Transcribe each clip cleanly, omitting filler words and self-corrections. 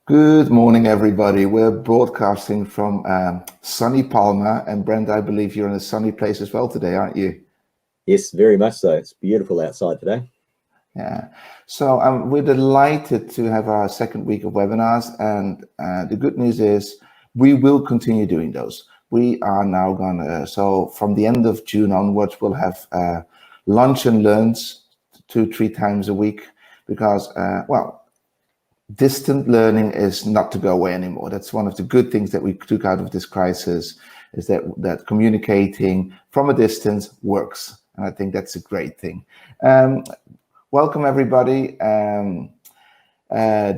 Good morning, everybody. We're broadcasting from sunny Palma, and Brent, I believe you're in a sunny place as well today, aren't you? Yes, very much so. It's beautiful outside today. Yeah. So we're delighted to have our second week of webinars, and the good news is we will continue doing those. We are now gonna, so from the end of June onwards, we'll have lunch and learns 2-3 times a week because, distant learning is not to go away anymore. That's one of the good things that we took out of this crisis, is that communicating from a distance works. And I think that's a great thing. Welcome, everybody. The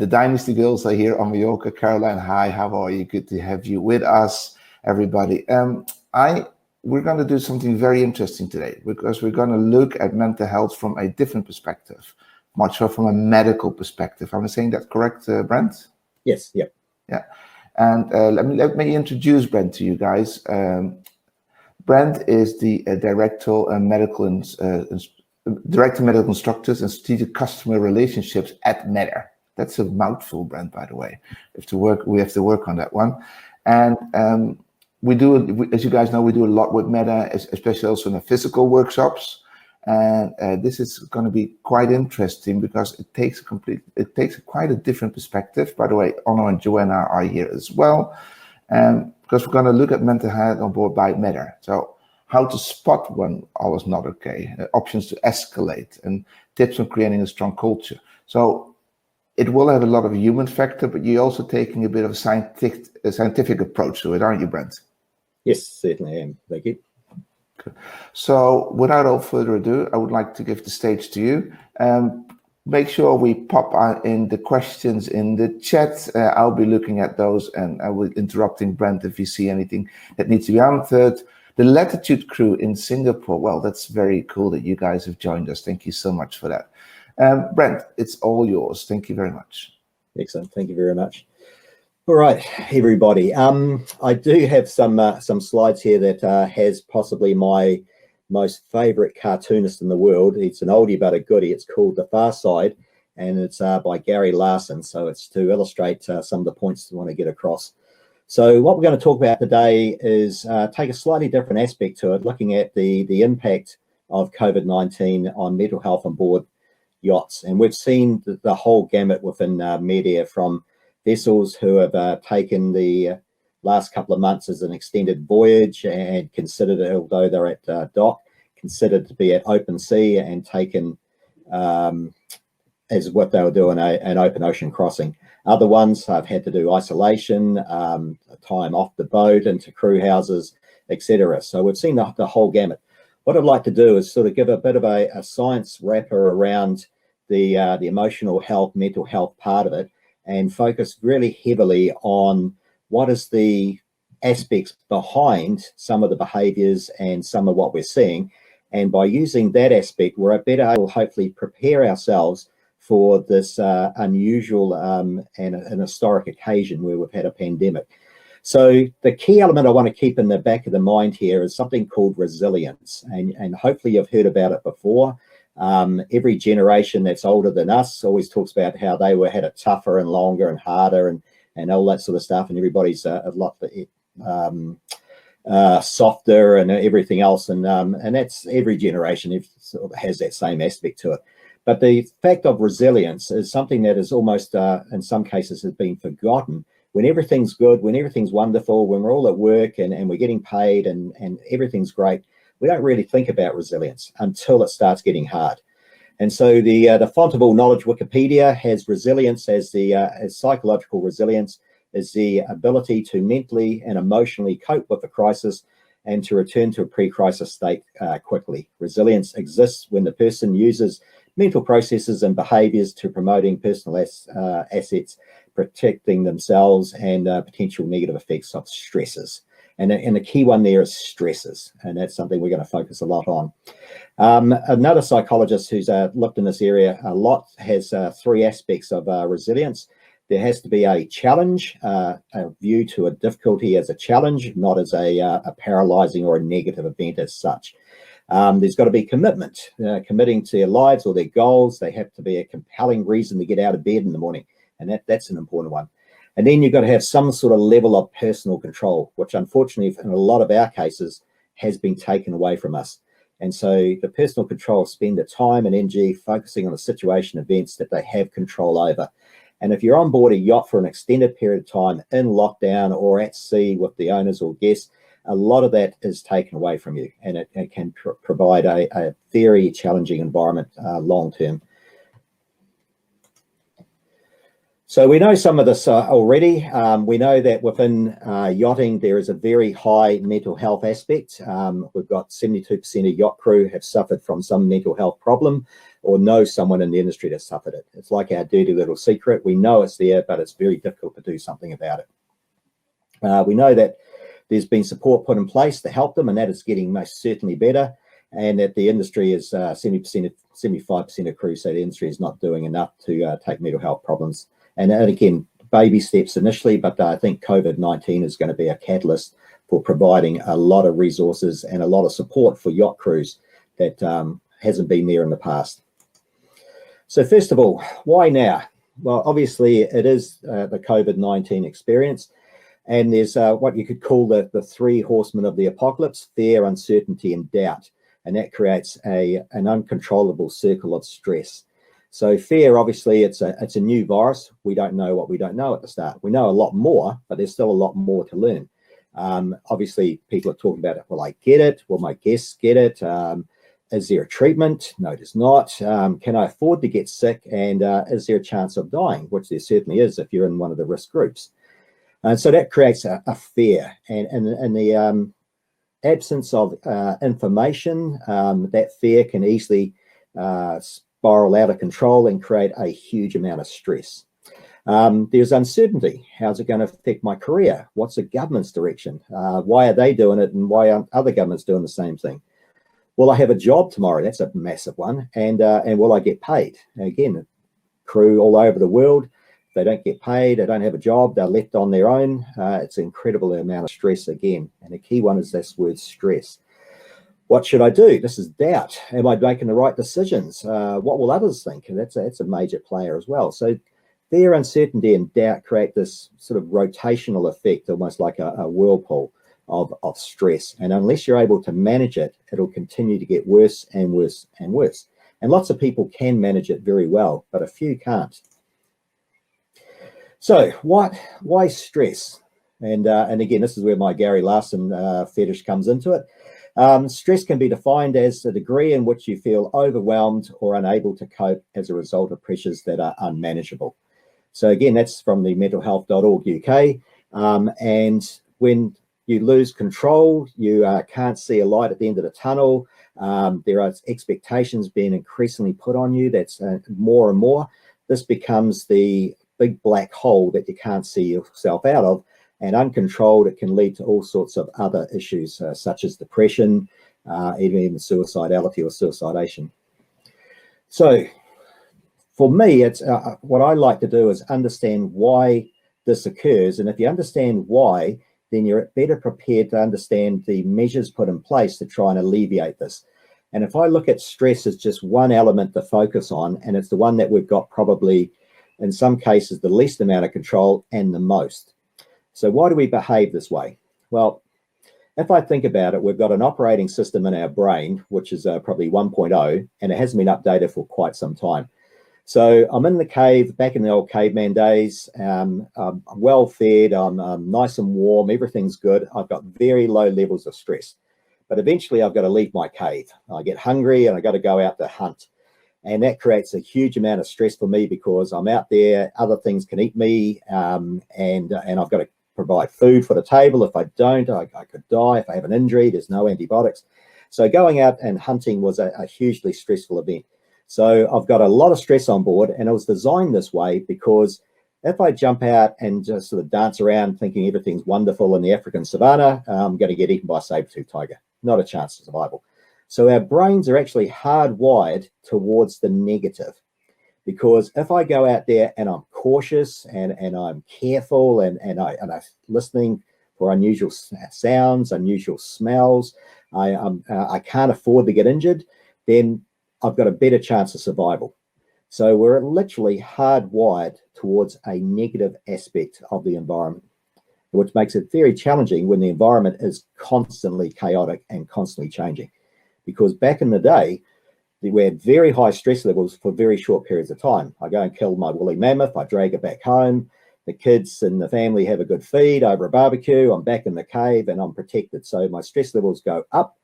Dynasty Girls are here on Mallorca. Caroline, hi, how are you? Good to have you with us, everybody. We're going to do something very interesting today because we're going to look at mental health from a different perspective, much more from a medical perspective. Am I saying that correct, Brent? Yes, yep. Yeah. And let me introduce Brent to you guys. Brent is the Director of Medical Instructors and Strategic Customer Relationships at MedAire. That's a mouthful, Brent, by the way. We have to work on that one. And as you guys know, we do a lot with MedAire, especially also in the physical workshops. And this is going to be quite interesting because it takes quite a different perspective. By the way, Honor and Joanna are here as well, because we're going to look at mental health on board by MedAire. So how to spot when all is not okay, options to escalate, and tips on creating a strong culture. So it will have a lot of human factor, but you're also taking a bit of a scientific approach to it, aren't you, Brent? Yes, certainly am. Thank you. So without all further ado, I would like to give the stage to you. Make sure we pop in the questions in the chat. I'll be looking at those and I will interrupting Brent if you see anything that needs to be answered. The Latitude crew in Singapore. Well, that's very cool that you guys have joined us. Thank you so much for that. Brent, it's all yours. Thank you very much. Excellent. Thank you very much. All right, everybody. I do have some slides here that has possibly my most favorite cartoonist in the world. It's an oldie but a goodie. It's called The Far Side, and it's by Gary Larson. So it's to illustrate some of the points I want to get across. So what we're going to talk about today is take a slightly different aspect to it, looking at the impact of COVID-19 on mental health on board yachts. And we've seen the whole gamut within MedAire, from vessels who have taken the last couple of months as an extended voyage and considered it, although they're at dock, considered to be at open sea and taken as what they were doing an open ocean crossing. Other ones have had to do isolation, time off the boat into crew houses, etc. So we've seen the whole gamut. What I'd like to do is sort of give a bit of a science wrapper around the emotional health, mental health part of it, and focus really heavily on what is the aspects behind some of the behaviors and some of what we're seeing. And by using that aspect, we're better able to hopefully prepare ourselves for this unusual and an historic occasion where we've had a pandemic. So the key element I want to keep in the back of the mind here is something called resilience. And hopefully you've heard about it before. Every generation that's older than us always talks about how they had it tougher and longer and harder and all that sort of stuff, and everybody's a lot softer and everything else, and that's every generation sort of has that same aspect to it. But the fact of resilience is something that is almost in some cases has been forgotten. When everything's good, when everything's wonderful, when we're all at work and we're getting paid and everything's great, we don't really think about resilience until it starts getting hard. And so the font of all knowledge, Wikipedia, has resilience as psychological resilience is the ability to mentally and emotionally cope with a crisis and to return to a pre-crisis state quickly. Resilience exists when the person uses mental processes and behaviors to promoting personal assets, protecting themselves, and potential negative effects of stresses. And the key one there is stresses, and that's something we're going to focus a lot on. Another psychologist who's looked in this area a lot has 3 aspects of resilience. There has to be a challenge, a view to a difficulty as a challenge, not as a paralyzing or a negative event as such. There's got to be commitment, committing to their lives or their goals. They have to be a compelling reason to get out of bed in the morning, and that's an important one. And then you've got to have some sort of level of personal control, which unfortunately in a lot of our cases has been taken away from us. And so the personal control spend the time and energy focusing on the situation events that they have control over. And if you're on board a yacht for an extended period of time in lockdown or at sea with the owners or guests, a lot of that is taken away from you, and it can provide a very challenging environment long term. So we know some of this already. We know that within yachting, there is a very high mental health aspect. We've got 72% of yacht crew have suffered from some mental health problem or know someone in the industry that suffered it. It's like our dirty little secret. We know it's there, but it's very difficult to do something about it. We know that there's been support put in place to help them, and that is getting most certainly better. And that the industry is 75% of crew say the industry is not doing enough to take mental health problems. And again, baby steps initially, but I think COVID-19 is going to be a catalyst for providing a lot of resources and a lot of support for yacht crews that hasn't been there in the past. So first of all, why now? Well, obviously it is the COVID-19 experience, and there's what you could call the three horsemen of the apocalypse: fear, uncertainty, and doubt. And that creates an uncontrollable circle of stress. So fear, obviously, it's a new virus. We don't know what we don't know at the start. We know a lot more, but there's still a lot more to learn. Obviously, people are talking about it. Will I get it? Will my guests get it? Is there a treatment? No, there's not. Can I afford to get sick? And is there a chance of dying? Which there certainly is if you're in one of the risk groups. And so that creates a fear. And in the absence of information, that fear can easily spiral out of control and create a huge amount of stress. There's uncertainty. How's it going to affect my career? What's the government's direction? Why are they doing it, and why aren't other governments doing the same thing? Will I have a job tomorrow? That's a massive one. And will I get paid? Again, crew all over the world, if they don't get paid, they don't have a job, they're left on their own. It's an incredible amount of stress again. And the key one is this word stress. What should I do? This is doubt. Am I making the right decisions? What will others think? And that's a major player as well. So fear, uncertainty, and doubt create this sort of rotational effect, almost like a whirlpool of stress. And unless you're able to manage it, it'll continue to get worse and worse and worse. And lots of people can manage it very well, but a few can't. So why stress? And again, this is where my Gary Larson fetish comes into it. Stress can be defined as the degree in which you feel overwhelmed or unable to cope as a result of pressures that are unmanageable. So again, that's from the mentalhealth.org UK. And when you lose control, you can't see a light at the end of the tunnel. There are expectations being increasingly put on you. That's more and more. This becomes the big black hole that you can't see yourself out of. And uncontrolled, it can lead to all sorts of other issues, such as depression, even suicidality or suicidation. So for me, it's what I like to do is understand why this occurs. And if you understand why, then you're better prepared to understand the measures put in place to try and alleviate this. And if I look at stress as just one element to focus on, and it's the one that we've got probably, in some cases, the least amount of control and the most. So why do we behave this way? Well, if I think about it, we've got an operating system in our brain, which is probably 1.0, and it hasn't been updated for quite some time. So I'm in the cave, back in the old caveman days. I'm well fed, I'm nice and warm, everything's good. I've got very low levels of stress. But eventually I've got to leave my cave. I get hungry and I got to go out to hunt. And that creates a huge amount of stress for me because I'm out there, other things can eat me, and I've got to provide food for the table. If I don't, I could die. If I have an injury, there's no antibiotics. So going out and hunting was a hugely stressful event. So I've got a lot of stress on board, and it was designed this way because if I jump out and just sort of dance around thinking everything's wonderful in the African savannah, I'm going to get eaten by a saber-toothed tiger. Not a chance of survival. So our brains are actually hardwired towards the negative, because if I go out there and I'm cautious and I'm careful and I'm listening for unusual sounds, unusual smells, I can't afford to get injured, then I've got a better chance of survival. So we're literally hardwired towards a negative aspect of the environment, which makes it very challenging when the environment is constantly chaotic and constantly changing. Because back in the day, we had very high stress levels for very short periods of time. I go and kill my woolly mammoth, I drag it back home, the kids and the family have a good feed over a barbecue, I'm back in the cave and I'm protected. So my stress levels go up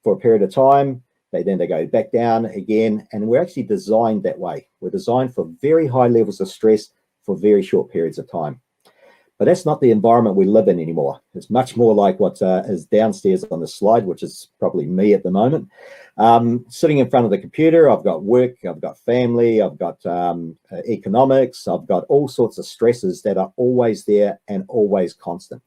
for a period of time, then they go back down again, and we're actually designed that way. We're designed for very high levels of stress for very short periods of time. But that's not the environment we live in anymore. It's much more like what is downstairs on the slide, which is probably me at the moment. Sitting in front of the computer, I've got work, I've got family, I've got economics, I've got all sorts of stresses that are always there and always constant.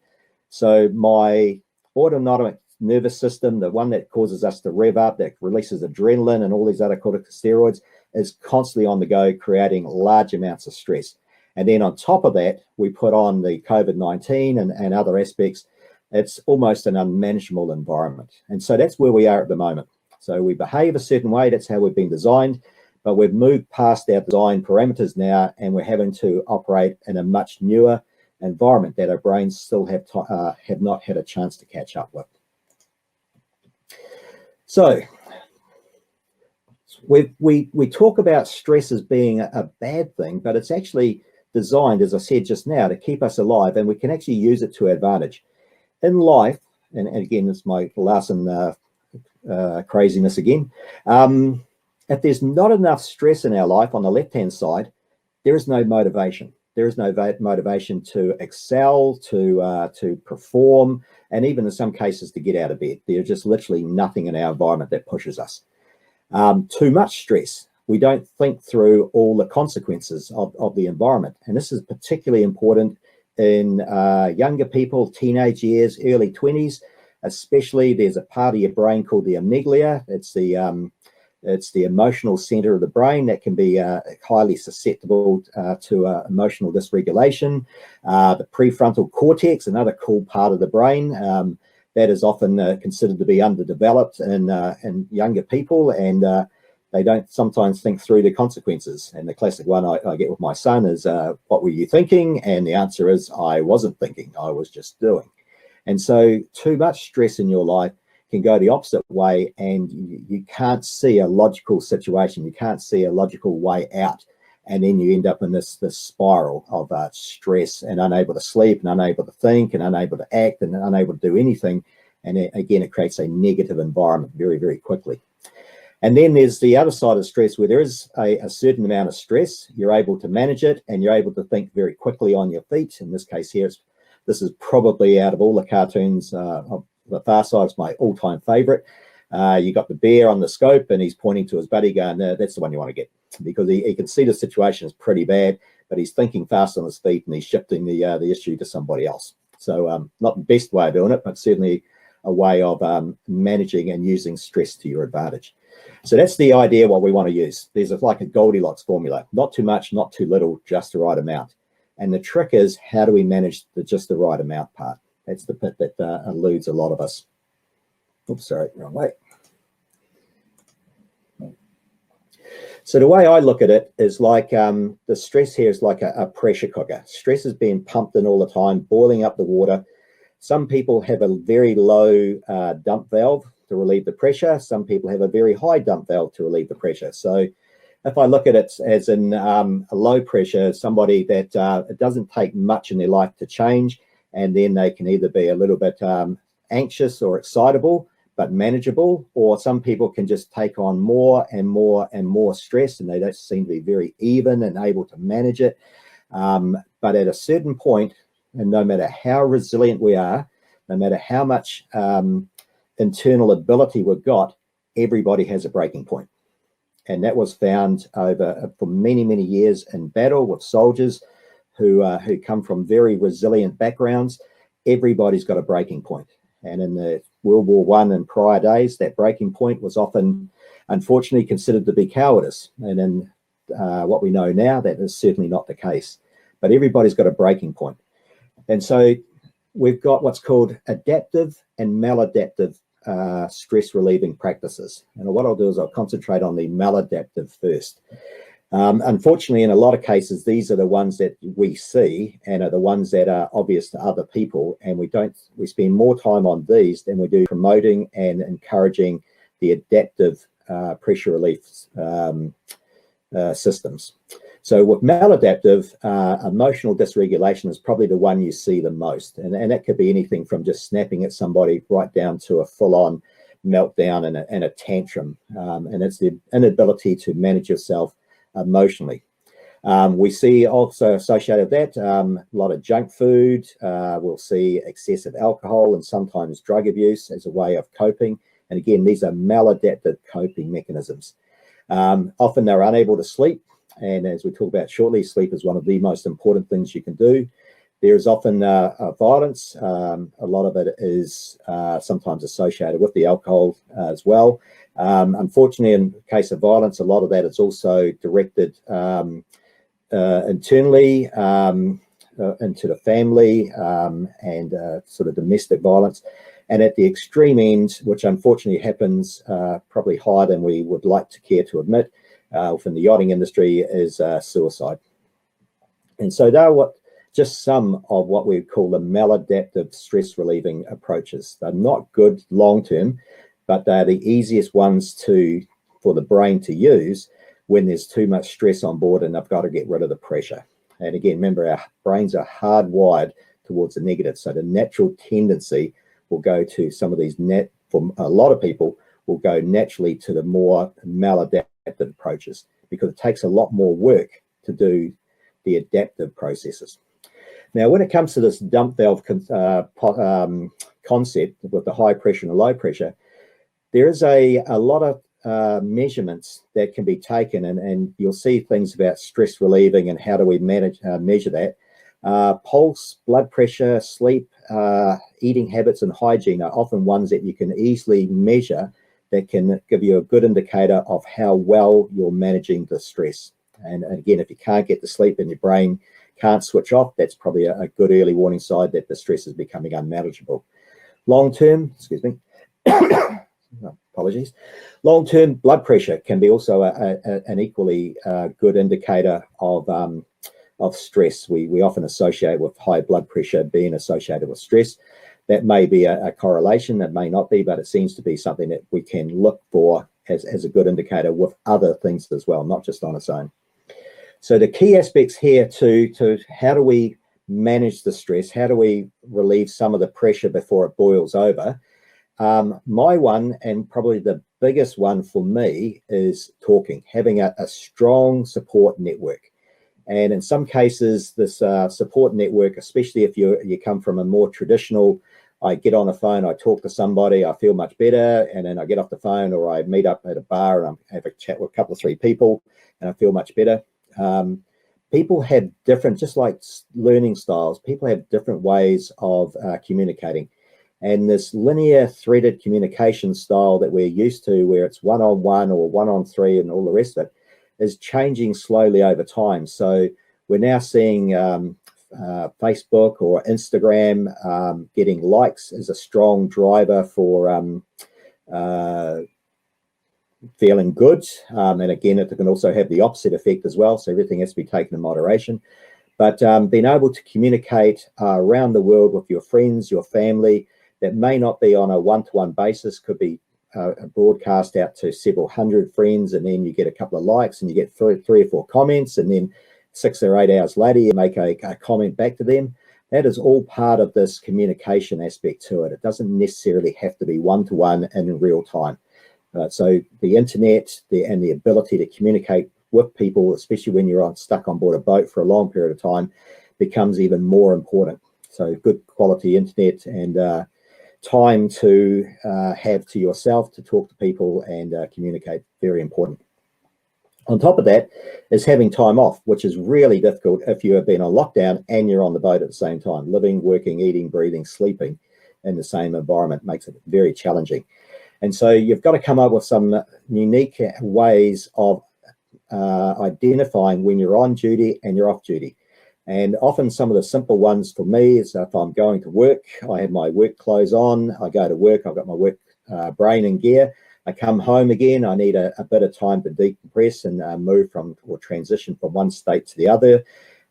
So my autonomic nervous system, the one that causes us to rev up, that releases adrenaline and all these other corticosteroids, is constantly on the go, creating large amounts of stress. And then on top of that, we put on the COVID-19 and other aspects. It's almost an unmanageable environment. And so that's where we are at the moment. So we behave a certain way, that's how we've been designed, but we've moved past our design parameters now, and we're having to operate in a much newer environment that our brains still have not had a chance to catch up with. So we talk about stress as being a bad thing, but it's actually designed, as I said just now, to keep us alive, and we can actually use it to our advantage. In life, and again, it's my Larson craziness again, if there's not enough stress in our life on the left-hand side, there is no motivation. There is no motivation to excel, to perform, and even in some cases to get out of bed. There's just literally nothing in our environment that pushes us. Too much stress. We don't think through all the consequences of the environment. And this is particularly important in younger people, teenage years, early 20s, especially. There's a part of your brain called the amygdala. It's the emotional center of the brain that can be highly susceptible to emotional dysregulation. The prefrontal cortex, another cool part of the brain, that is often considered to be underdeveloped in younger people, and they don't sometimes think through the consequences. And the classic one I get with my son is, what were you thinking? And the answer is, I wasn't thinking, I was just doing. And so too much stress in your life can go the opposite way, and you can't see a logical situation. You can't see a logical way out. And then you end up in this spiral of stress and unable to sleep and unable to think and unable to act and unable to do anything. And again, it creates a negative environment very, very quickly. And then there's the other side of stress, where there is a certain amount of stress. You're able to manage it, and you're able to think very quickly on your feet. In this case here, this is probably, out of all the cartoons, of The Far Side, is my all-time favorite. You got the bear on the scope, and he's pointing to his buddy going, no, that's the one you want to get, because he can see the situation is pretty bad, but he's thinking fast on his feet, and he's shifting the issue to somebody else. So not the best way of doing it, but certainly a way of managing and using stress to your advantage. So that's the idea, what we want to use. There's like a Goldilocks formula: not too much, not too little, just the right amount. And the trick is, how do we manage just the right amount part? That's the bit that eludes a lot of us. Oops, sorry, wrong way. So the way I look at it is like the stress here is like a pressure cooker. Stress is being pumped in all the time, boiling up the water. Some people have a very low dump valve to relieve the pressure. Some people have a very high dump valve to relieve the pressure. So if I look at it as in a low pressure, somebody that it doesn't take much in their life to change, and then they can either be a little bit anxious or excitable, but manageable, or some people can just take on more and more and more stress, and they don't seem to be very even and able to manage it. But at a certain point, and no matter how resilient we are, no matter how much internal ability we've got, everybody has a breaking point. And that was found for many, many years in battle with soldiers who come from very resilient backgrounds. Everybody's got a breaking point. And in the World War I and prior days, that breaking point was often, unfortunately, considered to be cowardice. And in what we know now, that is certainly not the case. But everybody's got a breaking point. And so we've got what's called adaptive and maladaptive stress relieving practices. And what I'll do is I'll concentrate on the maladaptive first. Unfortunately, in a lot of cases, these are the ones that we see and are the ones that are obvious to other people, and we spend more time on these than we do promoting and encouraging the adaptive pressure relief systems. So with maladaptive, emotional dysregulation is probably the one you see the most, and that could be anything from just snapping at somebody right down to a full-on meltdown and a tantrum, and it's the inability to manage yourself emotionally. We see also associated with that a lot of junk food. We'll see excessive alcohol and sometimes drug abuse as a way of coping. And again, these are maladaptive coping mechanisms. Often they're unable to sleep. And as we talk about shortly, sleep is one of the most important things you can do. There's often violence. A lot of it is sometimes associated with the alcohol as well. Unfortunately, in the case of violence, a lot of that is also directed internally into the family and sort of domestic violence. And at the extreme end, which unfortunately happens probably higher than we would like to care to admit within the yachting industry, is suicide. And so they're just some of what we call the maladaptive stress relieving approaches. They're not good long term, but they're the easiest ones for the brain to use when there's too much stress on board and they've got to get rid of the pressure. And again, remember, our brains are hardwired towards the negative. So the natural tendency will go to some of these for a lot of people, will go naturally to the more maladaptive approaches, because it takes a lot more work to do the adaptive processes. Now, when it comes to this dump valve concept with the high pressure and the low pressure, there is a lot of measurements that can be taken, and you'll see things about stress relieving and how do we measure that. Pulse, blood pressure, sleep, eating habits and hygiene are often ones that you can easily measure that can give you a good indicator of how well you're managing the stress. And again, if you can't get to sleep and your brain can't switch off, that's probably a good early warning sign that the stress is becoming unmanageable. Long-term, apologies. Long-term blood pressure can be also an equally good indicator of stress. We often associate with high blood pressure being associated with stress. That may be a correlation, that may not be, but it seems to be something that we can look for as a good indicator with other things as well, not just on its own. So the key aspects here to how do we manage the stress, how do we relieve some of the pressure before it boils over? My one, and probably the biggest one for me, is talking, having a strong support network. And in some cases, this support network, especially if you come from a more traditional, I get on the phone, I talk to somebody, I feel much better, and then I get off the phone, or I meet up at a bar and I have a chat with a couple of 3 people and I feel much better. People have different, just like learning styles, people have different ways of communicating. And this linear threaded communication style that we're used to, where it's one-on-one or one-on-3 and all the rest of it, is changing slowly over time. So we're now seeing Facebook or Instagram getting likes as a strong driver for feeling good. And again, it can also have the opposite effect as well. So everything has to be taken in moderation. But being able to communicate around the world with your friends, your family, that may not be on a one-to-one basis, could be a broadcast out to several hundred friends, and then you get a couple of likes and you get 3 or 4 comments, and then 6 or 8 hours later you make a comment back to them. That is all part of this communication aspect to it. It doesn't necessarily have to be one-to-one and in real time. So the internet and the ability to communicate with people, especially when you're stuck on board a boat for a long period of time, becomes even more important. So good quality internet and time to have to yourself to talk to people and communicate, very important. On top of that is having time off, which is really difficult if you have been on lockdown and you're on the boat at the same time. Living, working, eating, breathing, sleeping in the same environment makes it very challenging. And so you've got to come up with some unique ways of identifying when you're on duty and you're off duty. And often some of the simple ones for me is if I'm going to work, I have my work clothes on, I go to work, I've got my work brain and gear. I come home again, I need a bit of time to decompress and move from or transition from one state to the other.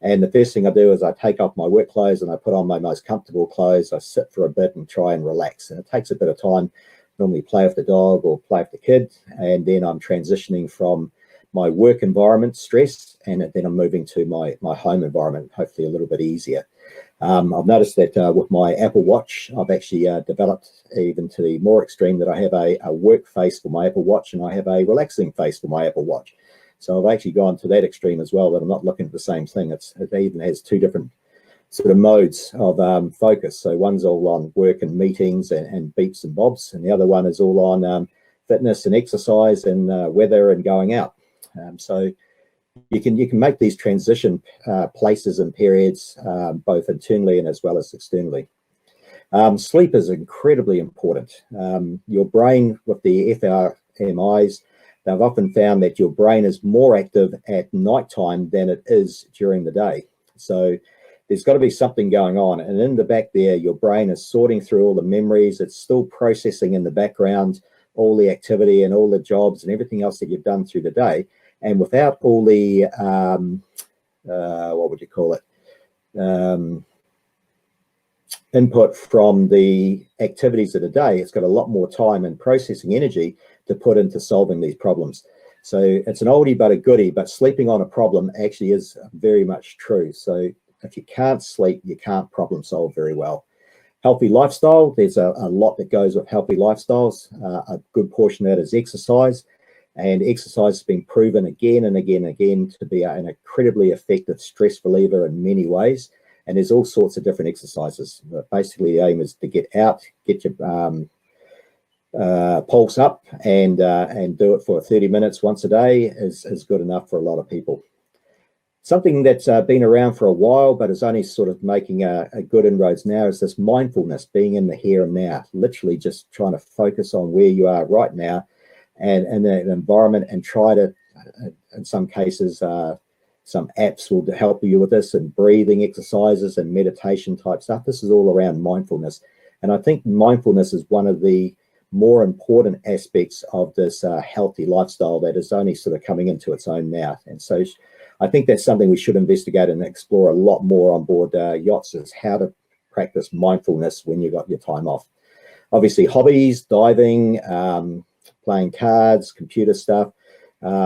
And the first thing I do is I take off my work clothes and I put on my most comfortable clothes. I sit for a bit and try and relax. And it takes a bit of time, normally play with the dog or play with the kid. And then I'm transitioning from my work environment, stress, and then I'm moving to my home environment, hopefully a little bit easier. I've noticed that with my Apple Watch, I've actually developed even to the more extreme that I have a work face for my Apple Watch and I have a relaxing face for my Apple Watch. So I've actually gone to that extreme as well, that I'm not looking at the same thing. It even has two different sort of modes of focus. So one's all on work and meetings and beeps and bobs, and the other one is all on fitness and exercise and weather and going out. So you can make these transition places and periods both internally and as well as externally. Sleep is incredibly important. Your brain, with the fMRIs, they've often found that your brain is more active at nighttime than it is during the day. So there's got to be something going on. And in the back there, your brain is sorting through all the memories. It's still processing in the background all the activity and all the jobs and everything else that you've done through the day. And without all the, what would you call it? Input from the activities of the day, it's got a lot more time and processing energy to put into solving these problems. So it's an oldie but a goodie, but sleeping on a problem actually is very much true. So if you can't sleep, you can't problem solve very well. Healthy lifestyle, there's a lot that goes with healthy lifestyles. A good portion of that is exercise, and exercise has been proven again and again and again to be an incredibly effective stress reliever in many ways. And there's all sorts of different exercises. But basically, the aim is to get out, get your pulse up, and do it for 30 minutes once a day is good enough for a lot of people. Something that's been around for a while, but is only sort of making a good inroads now, is this mindfulness, being in the here and now, literally just trying to focus on where you are right now and in that environment, and try to, in some cases, some apps will help you with this, and breathing exercises and meditation type stuff. This is all around mindfulness. And I think mindfulness is one of the more important aspects of this healthy lifestyle that is only sort of coming into its own now. And so I think that's something we should investigate and explore a lot more on board yachts, is how to practice mindfulness when you've got your time off. Obviously, hobbies, diving, playing cards, computer stuff,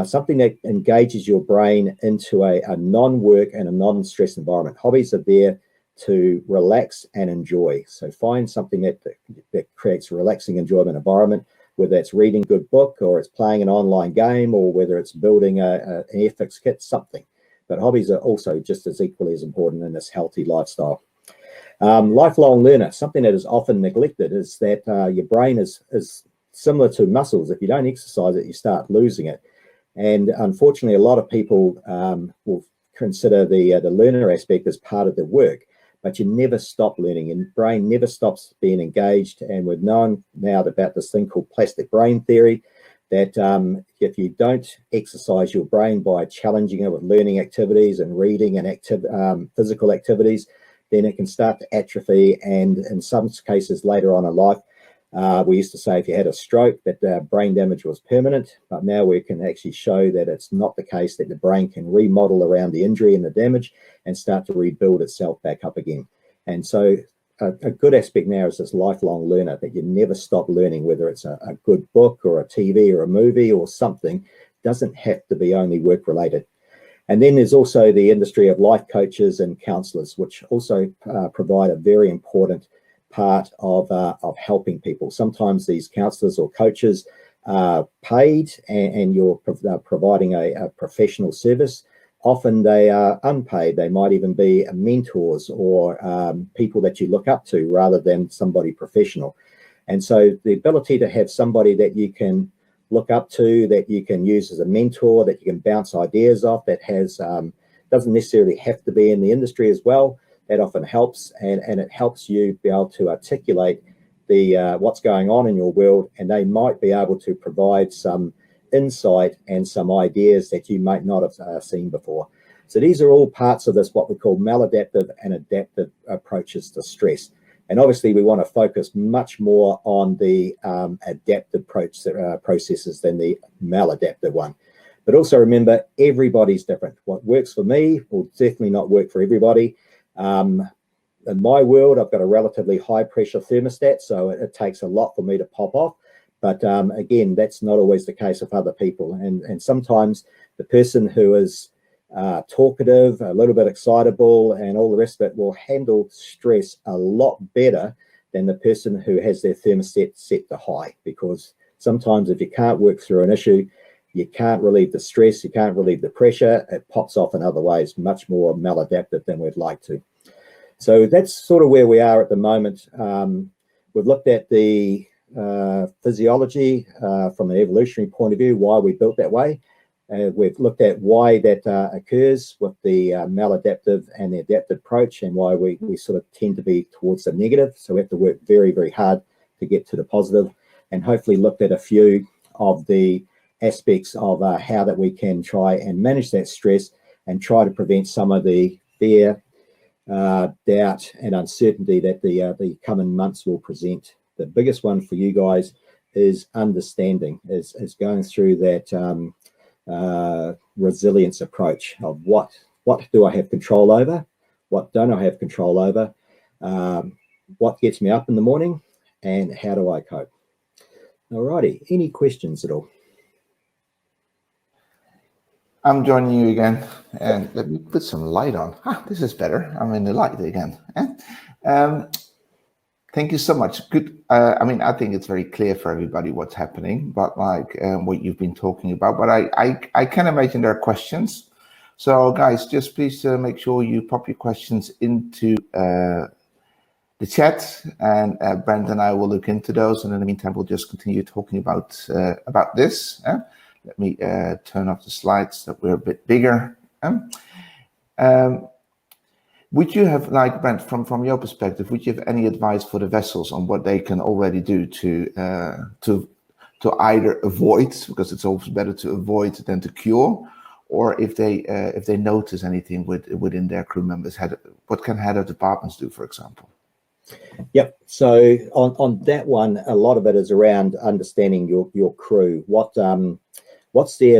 something that engages your brain into a non-work and a non-stress environment. Hobbies are there to relax and enjoy. So find something that creates a relaxing enjoyment environment, whether it's reading a good book or it's playing an online game or whether it's building an airfix kit, something. But hobbies are also just as equally as important in this healthy lifestyle. Lifelong learner, something that is often neglected, is that your brain is similar to muscles. If you don't exercise it, you start losing it. And unfortunately, a lot of people will consider the learner aspect as part of their work, but you never stop learning, and brain never stops being engaged. And we've known now about this thing called plastic brain theory, that if you don't exercise your brain by challenging it with learning activities and reading and physical activities, then it can start to atrophy. And in some cases later on in life, we used to say if you had a stroke that brain damage was permanent, but now we can actually show that it's not the case, that the brain can remodel around the injury and the damage and start to rebuild itself back up again. And so a good aspect now is this lifelong learner, that you never stop learning, whether it's a good book or a TV or a movie or something. It doesn't have to be only work related. And then there's also the industry of life coaches and counselors, which also provide a very important part of helping people. Sometimes these counselors or coaches are paid and you're providing a professional service. Often they are unpaid. They might even be mentors or people that you look up to rather than somebody professional. And so the ability to have somebody that you can look up to, that you can use as a mentor, that you can bounce ideas off, that has doesn't necessarily have to be in the industry as well, that often helps, and it helps you be able to articulate the what's going on in your world, and they might be able to provide some insight and some ideas that you might not have seen before. So these are all parts of this, what we call maladaptive and adaptive approaches to stress. And obviously, we want to focus much more on the adaptive processes than the maladaptive one. But also remember, everybody's different. What works for me will definitely not work for everybody. In my world, I've got a relatively high pressure thermostat, so it takes a lot for me to pop off. But again, that's not always the case with other people. And sometimes the person who is talkative, a little bit excitable, and all the rest of it will handle stress a lot better than the person who has their thermostat set to high. Because sometimes if you can't work through an issue, you can't relieve the stress, you can't relieve the pressure, it pops off in other ways, much more maladaptive than we'd like to. So that's sort of where we are at the moment. We've looked at the physiology from an evolutionary point of view, why we built that way. We've looked at why that occurs with the maladaptive and the adaptive approach, and why we sort of tend to be towards the negative. So we have to work very, very hard to get to the positive, and hopefully looked at a few of the aspects of how that we can try and manage that stress and try to prevent some of the fear, doubt and uncertainty that the coming months will present. The biggest one for you guys is understanding, is going through that resilience approach of what do I have control over, what don't I have control over, what gets me up in the morning, and how do I cope. Alrighty, any questions at all? I'm joining you again, and let me put some light on. This is better. I'm in the light again. Thank you so much. Good. I mean, I think it's very clear for everybody what's happening, but like what you've been talking about. But I can imagine there are questions. So guys, just please make sure you pop your questions into the chat, and Brent and I will look into those. And in the meantime, we'll just continue talking about this. Let me turn off the slides so that we're a bit bigger. Would you have, like Brent, from your perspective, would you have any advice for the vessels on what they can already do to either avoid, because it's always better to avoid than to cure, or if they notice anything within their crew members, what can head of departments do, for example? Yep. So on that one, a lot of it is around understanding your crew. What's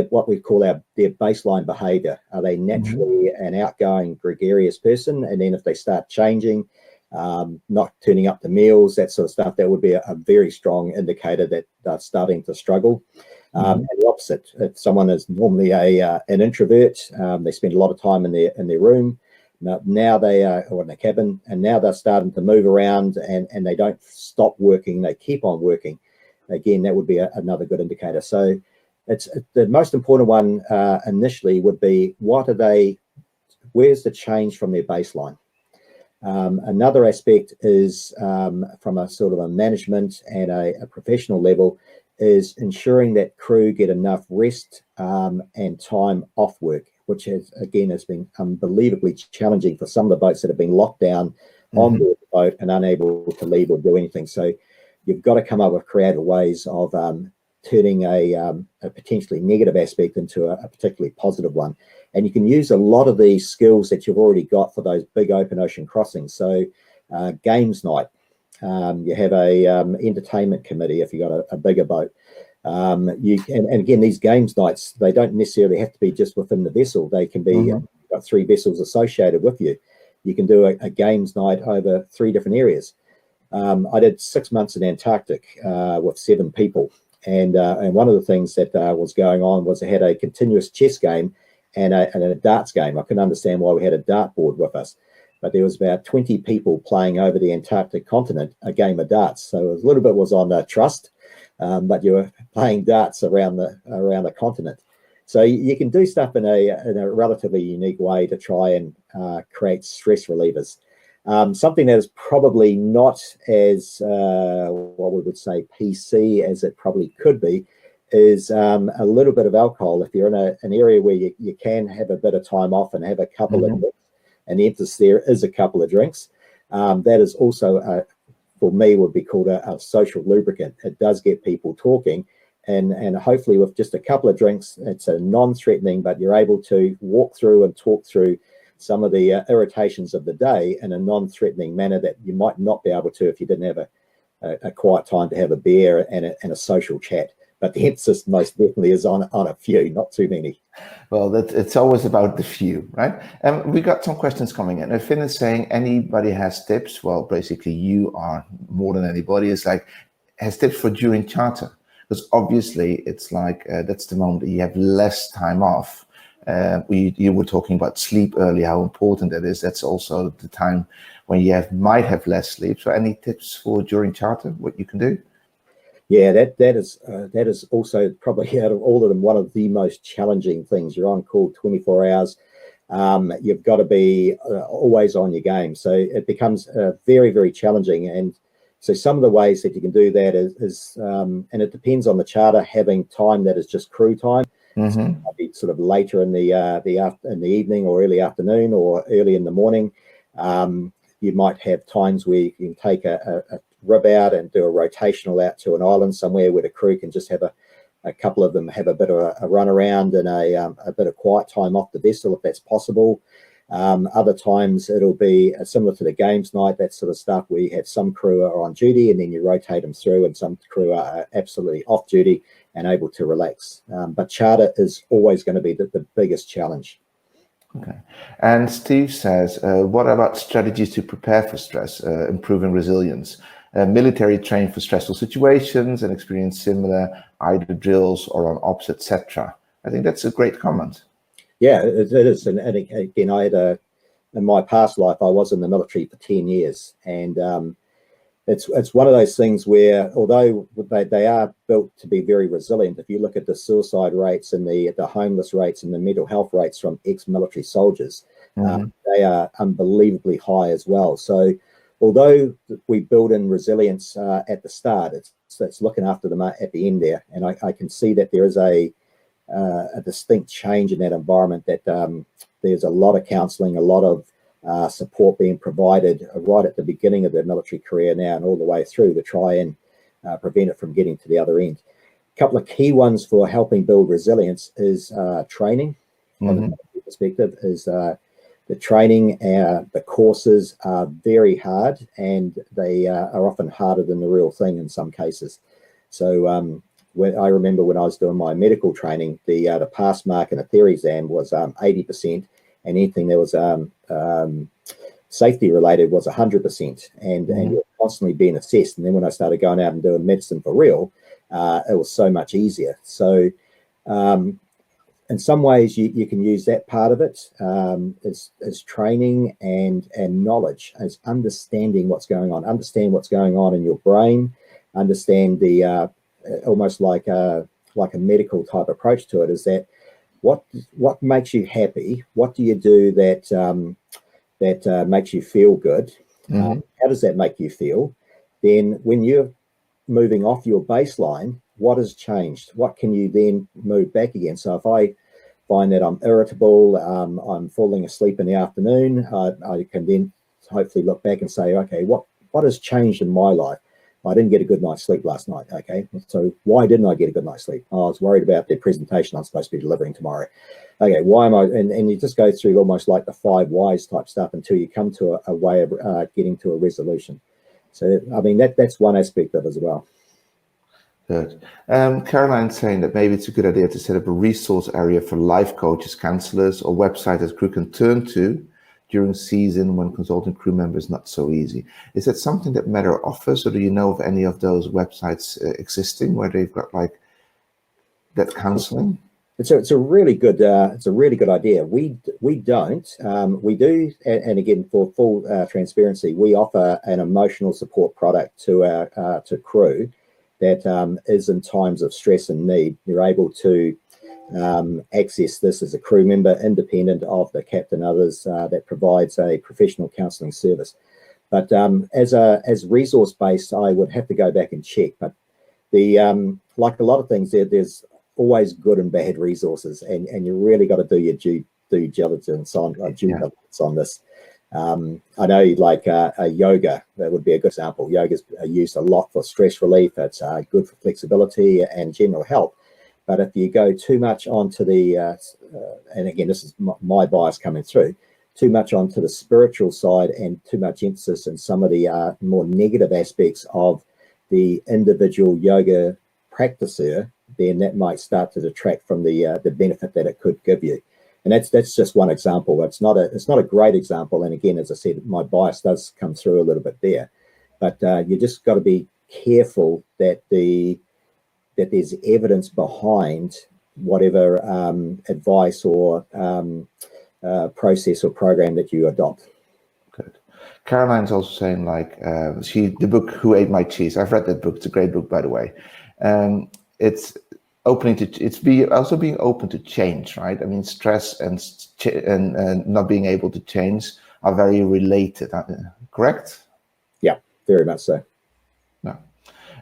what we call their baseline behavior? Are they naturally an outgoing, gregarious person? And then if they start changing, not turning up to meals, that sort of stuff, that would be a very strong indicator that they're starting to struggle. And the opposite, if someone is normally an introvert, they spend a lot of time in their room. Now they are, or in a cabin, and now they're starting to move around and they don't stop working, they keep on working. Again, that would be another good indicator. So it's the most important one initially would be, where's the change from their baseline? Another aspect is from a sort of a management and a professional level, is ensuring that crew get enough rest and time off work, which has been unbelievably challenging for some of the boats that have been locked down on board the boat and unable to leave or do anything. So you've got to come up with creative ways of turning a potentially negative aspect into a particularly positive one. And you can use a lot of these skills that you've already got for those big open ocean crossings. So games night, you have a entertainment committee if you've got a bigger boat. And again, these games nights, they don't necessarily have to be just within the vessel. They can be got 3 vessels associated with you. You can do a games night over 3 different areas. I did 6 months in Antarctic with 7 people. And one of the things that was going on was I had a continuous chess game and a darts game. I couldn't understand why we had a dartboard with us, but there was about 20 people playing over the Antarctic continent a game of darts. So a little bit was on trust, but you were playing darts around the continent. So you can do stuff in a relatively unique way to try and create stress relievers. Something that is probably not as what we would say PC as it probably could be is a little bit of alcohol. If you're in an area where you can have a bit of time off and have a couple of drinks, and the emphasis there is a couple of drinks, that is also for me would be called a social lubricant. It does get people talking, and hopefully with just a couple of drinks, it's a non-threatening, but you're able to walk through and talk through some of the irritations of the day in a non-threatening manner that you might not be able to if you didn't have a quiet time to have a beer and a social chat. But the emphasis most definitely is on a few, not too many. Well, it's always about the few, right? And we got some questions coming in. Finn is saying, anybody has tips? Well, basically you are more than anybody. It's like, has tips for during charter? Because obviously it's like, that's the moment that you have less time off. You were talking about sleep earlier, how important that is. That's also the time when you might have less sleep. So any tips for during charter, what you can do? Yeah, that is also probably, out of all of them, one of the most challenging things. You're on call 24 hours. You've got to be always on your game. So it becomes very, very challenging. And so some of the ways that you can do that is and it depends on the charter, having time that is just crew time. Mm-hmm. So it might be sort of later in the evening or early afternoon or early in the morning. You might have times where you can take a rib out and do a rotational out to an island somewhere where the crew can just have a couple of them have a bit of a run around and a bit of quiet time off the vessel if that's possible. Other times it'll be similar to the games night, that sort of stuff, where you have some crew are on duty and then you rotate them through, and some crew are absolutely off duty and able to relax. But charter is always going to be the biggest challenge. Okay. And Steve says, what about strategies to prepare for stress, improving resilience? Military trained for stressful situations and experience similar either drills or on ops, etc. I think that's a great comment. Yeah, it is. And again, I had in my past life, I was in the military for 10 years. And it's one of those things where, although they are built to be very resilient, if you look at the suicide rates and the homeless rates and the mental health rates from ex-military soldiers, Mm-hmm. they are unbelievably high as well. So although we build in resilience at the start, it's looking after them at the end there. And I can see that there is a distinct change in that environment, that there's a lot of counselling, a lot of support being provided right at the beginning of their military career now and all the way through to try and prevent it from getting to the other end. A couple of key ones for helping build resilience is training. Mm-hmm. From the military perspective is the training. The courses are very hard, and they are often harder than the real thing in some cases. So I remember when I was doing my medical training, the pass mark in a theory exam was 80%, and anything that was safety related was 100%, and you're constantly being assessed. And then when I started going out and doing medicine for real, it was so much easier. So in some ways you can use that part of it as training and knowledge, as understanding what's going on, understand what's going on in your brain, understand the almost like a medical type approach to it, is that what makes you happy? What do you do that makes you feel good? Mm-hmm. How does that make you feel? Then when you're moving off your baseline, what has changed? What can you then move back again? So if I find that I'm irritable, I'm falling asleep in the afternoon, I can then hopefully look back and say, okay, what has changed in my life? I didn't get a good night's sleep last night. Okay, so why didn't I get a good night's sleep? I was worried about the presentation I'm supposed to be delivering tomorrow. Okay, why am I? And you just go through almost like the 5 whys type stuff until you come to a way of getting to a resolution. So, I mean, that's one aspect of it as well. Good. Caroline's saying that maybe it's a good idea to set up a resource area for life coaches, counselors, or website that crew can turn to during season when consulting crew members not so easy. Is that something that MedAire offers, or do you know of any of those websites existing where they've got like that counseling? It's a really good idea. We don't. We do, and again, for full transparency, we offer an emotional support product to our to crew that is in times of stress and need. You're able to access this as a crew member, independent of the captain, others, that provides a professional counselling service. But as resource based, I would have to go back and check. But the like a lot of things, there's always good and bad resources, and you really got to do your due diligence on this. I know, like yoga, that would be a good example. Yoga's used a lot for stress relief. It's good for flexibility and general health. But if you go too much onto the, and again, this is my bias coming through, too much onto the spiritual side and too much emphasis in some of the more negative aspects of the individual yoga practicer, then that might start to detract from the benefit that it could give you. And that's just one example. It's not a great example. And again, as I said, my bias does come through a little bit there. But you just got to be careful that there's evidence behind whatever advice or process or program that you adopt. Good. Caroline's also saying, like, the book "Who Ate My Cheese." I've read that book. It's a great book, by the way. It's also being open to change, right? I mean, stress and not being able to change are very related. Correct? Yeah, very much so. No.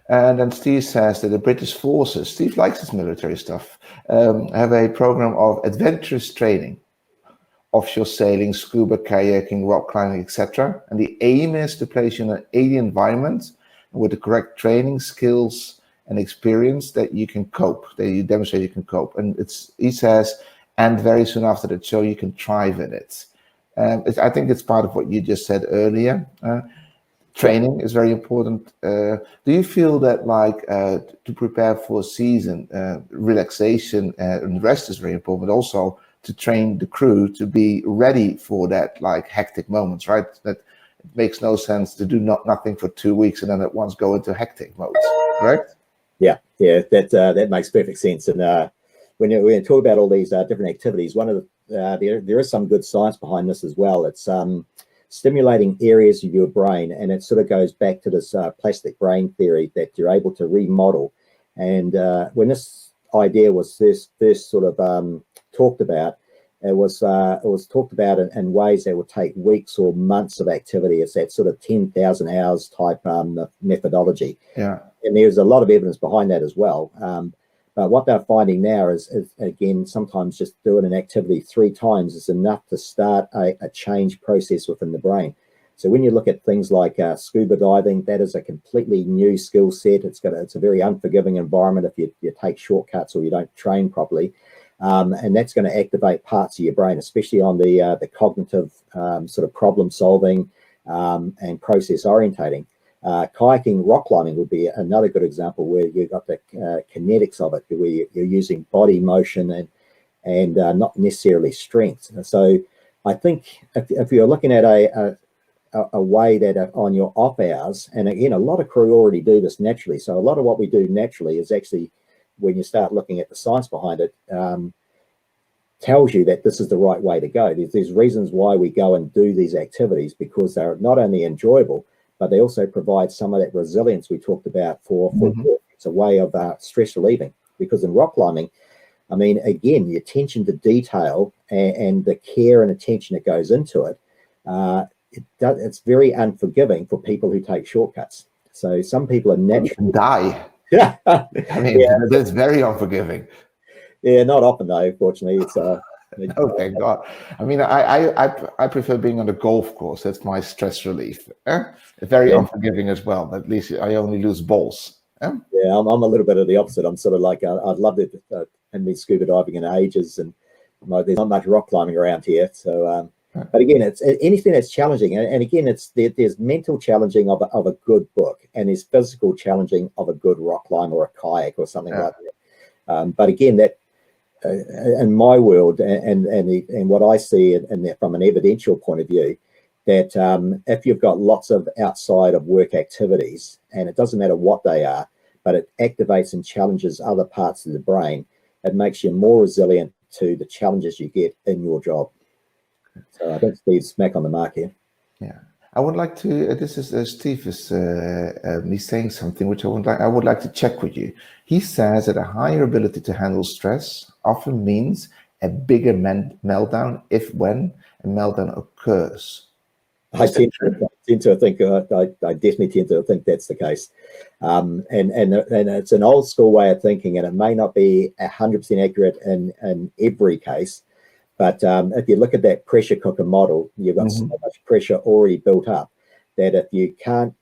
And then Steve says that the British forces, Steve likes his military stuff, have a program of adventurous training, offshore sailing, scuba kayaking, rock climbing, etc. And the aim is to place you in an alien environment with the correct training, skills, and experience that you can cope, that you demonstrate you can cope. And he says, and very soon after that show, you can thrive in it. I think it's part of what you just said earlier. Training is very important. Do you feel that, like, to prepare for a season, relaxation and rest is very important, but also to train the crew to be ready for that, like, hectic moments, right? That it makes no sense to do nothing for 2 weeks and then at once go into hectic modes, correct? Yeah, that makes perfect sense. And when you talk about all these different activities, one of there is some good science behind this as well. It's stimulating areas of your brain, and it sort of goes back to this plastic brain theory that you're able to remodel. And when this idea was first sort of talked about, it was talked about in ways that would take weeks or months of activity. It's that sort of 10,000 hours type methodology. Yeah. And there's a lot of evidence behind that as well. But what they're finding now is again, sometimes just doing an activity 3 times is enough to start a change process within the brain. So when you look at things like scuba diving, that is a completely new skill set. It's a very unforgiving environment if you take shortcuts or you don't train properly. And that's going to activate parts of your brain, especially on the cognitive sort of problem solving and process orientating. Kayaking, rock climbing would be another good example where you've got the kinetics of it, where you're using body motion and not necessarily strength. So I think if you're looking at a way that on your off hours, and again, a lot of crew already do this naturally. So a lot of what we do naturally is actually, when you start looking at the science behind it, tells you that this is the right way to go. There's reasons why we go and do these activities, because they're not only enjoyable, but they also provide some of that resilience we talked about for it's a way of stress relieving. Because in rock climbing, I mean, again, the attention to detail and the care and attention that goes into it, it's very unforgiving for people who take shortcuts. So some people are naturally die. Yeah, I mean, that's very unforgiving. Yeah, not often though. Fortunately, it's oh, thank God. I mean, I prefer being on the golf course. That's my stress relief. Very unforgiving as well. But at least I only lose balls. Yeah, I'm a little bit of the opposite. I'm sort of like I'd love to and been scuba diving in ages, and there's not much rock climbing around here. So, but again, it's anything that's challenging, and again, there's mental challenging of a good book, and there's physical challenging of a good rock climb or a kayak or something like that. But again, that in my world and what I see and from an evidential point of view, that if you've got lots of outside of work activities, and it doesn't matter what they are, but it activates and challenges other parts of the brain, it makes you more resilient to the challenges you get in your job. So I think Steve's smack on the mark here. Yeah, I would like to. This is Steve is he's saying something which I would like to check with you. He says that a higher ability to handle stress often means a bigger meltdown when a meltdown occurs. I tend to think I definitely tend to think that's the case, and it's an old school way of thinking, and it may not be 100% accurate in every case. But if you look at that pressure cooker model, you've got so much pressure already built up that if you can't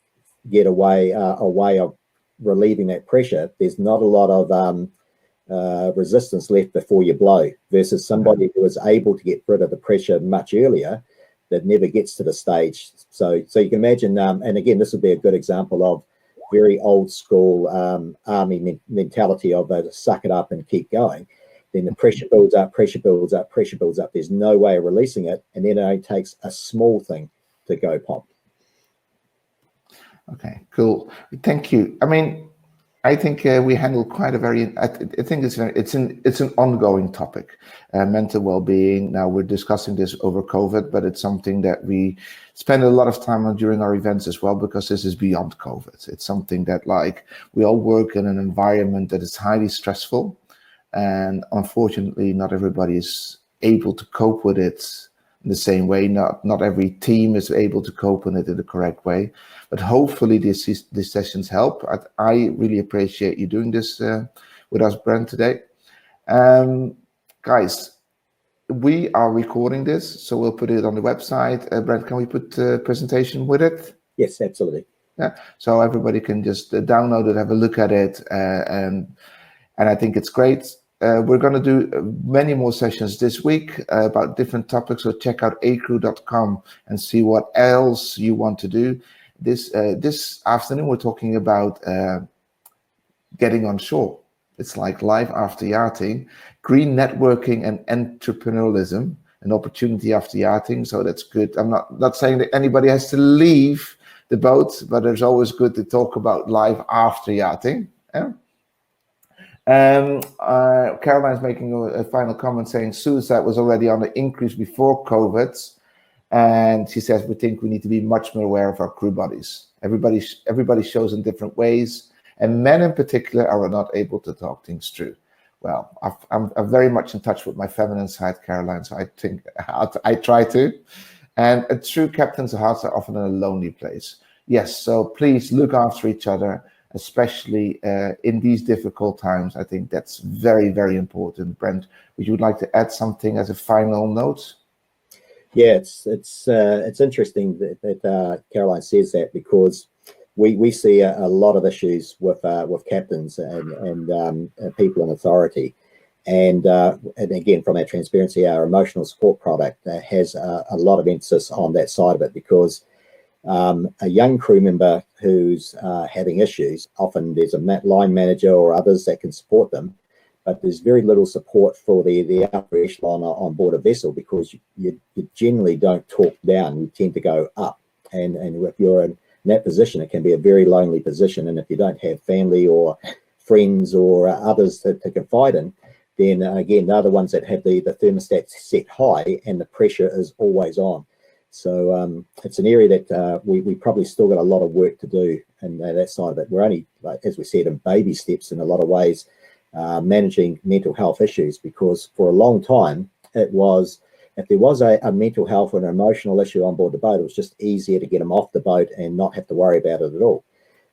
get a way of relieving that pressure, there's not a lot of resistance left before you blow. Versus somebody who was able to get rid of the pressure much earlier, that never gets to the stage. So you can imagine, and again, this would be a good example of very old school army mentality of suck it up and keep going. Then the pressure builds up, pressure builds up, pressure builds up. There's no way of releasing it, and then it only takes a small thing to go pop. Okay, cool. Thank you. I mean, I think we handled quite a very. I think it's an ongoing topic, mental well-being. Now we're discussing this over COVID, but it's something that we spend a lot of time on during our events as well, because this is beyond COVID. It's something that, like, we all work in an environment that is highly stressful, and unfortunately, not everybody is able to cope with it in the same way. Not every team is able to cope with it in the correct way. But hopefully these sessions help. I really appreciate you doing this with us, Brent, today. Guys, we are recording this, so we'll put it on the website. Brent, can we put the presentation with it? Yes, absolutely. Yeah, so everybody can just download it, have a look at it, and I think it's great. We're going to do many more sessions this week about different topics, so check out acrew.com and see what else you want to do. This afternoon, we're talking about getting on shore. It's like life after yachting, green networking and entrepreneurialism, an opportunity after yachting. So that's good. I'm not saying that anybody has to leave the boat, but it's always good to talk about life after yachting. Yeah? Caroline's making a final comment saying suicide was already on the increase before COVID. And she says, we think we need to be much more aware of our crew bodies. Everybody shows in different ways, and men in particular are not able to talk things through. Well, I'm very much in touch with my feminine side, Caroline, so I think I try to. And true captains' hearts are often in a lonely place. Yes, so please look after each other, especially in these difficult times. I think that's very, very important. Brent, would you like to add something as a final note? Yeah, it's interesting that Caroline says that, because we see a lot of issues with captains and people in authority, and again, from our transparency, our emotional support product has a lot of emphasis on that side of it, because a young crew member who's having issues, often there's a line manager or others that can support them, but there's very little support for the upper echelon on board a vessel, because you generally don't talk down, you tend to go up. And if you're in that position, it can be a very lonely position. And if you don't have family or friends or others to confide in, then again, they're the ones that have the thermostat set high and the pressure is always on. So it's an area that we probably still got a lot of work to do, and that side of it. We're only, as we said, in baby steps in a lot of ways, managing mental health issues, because for a long time it was, if there was a mental health or an emotional issue on board the boat, it was just easier to get them off the boat and not have to worry about it at all.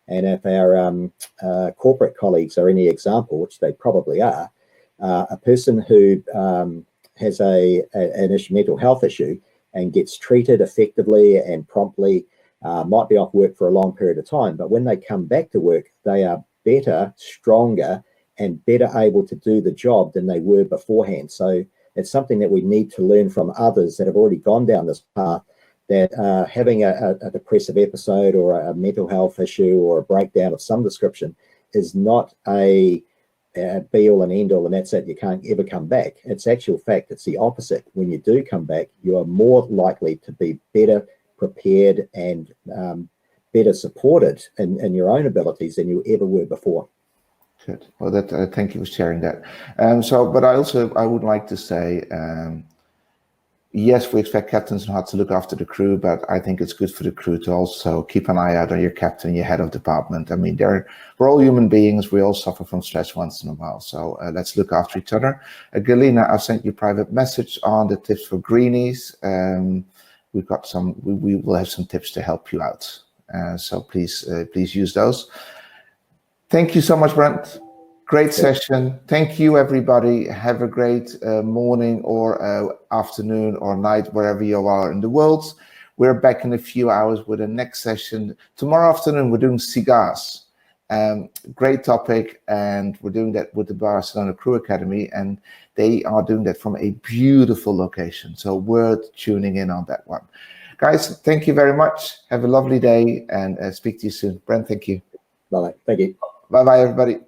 And if our corporate colleagues are any example, which they probably are, a person who has an mental health issue and gets treated effectively and promptly might be off work for a long period of time, but when they come back to work, they are better, stronger, and better able to do the job than they were beforehand. So it's something that we need to learn from others that have already gone down this path, that having a depressive episode or a mental health issue or a breakdown of some description is not a be all and end all, and that's it, you can't ever come back. It's actual fact, it's the opposite. When you do come back, you are more likely to be better prepared and better supported in your own abilities than you ever were before. Good. Well, thank you for sharing that. But I would like to say, yes, we expect captains and hearts to look after the crew, but I think it's good for the crew to also keep an eye out on your captain, your head of department. I mean, we're all human beings. We all suffer from stress once in a while. So let's look after each other. Galina, I've sent you a private message on the tips for greenies. We've got some. We will have some tips to help you out. So please use those. Thank you so much, Brent. Great session. Thank you, everybody. Have a great morning or afternoon or night, wherever you are in the world. We're back in a few hours with the next session. Tomorrow afternoon, we're doing cigars. Great topic, and we're doing that with the Barcelona Crew Academy, and they are doing that from a beautiful location. So worth tuning in on that one. Guys, thank you very much. Have a lovely day, and speak to you soon. Brent, thank you. Bye. Thank you. Bye-bye, everybody.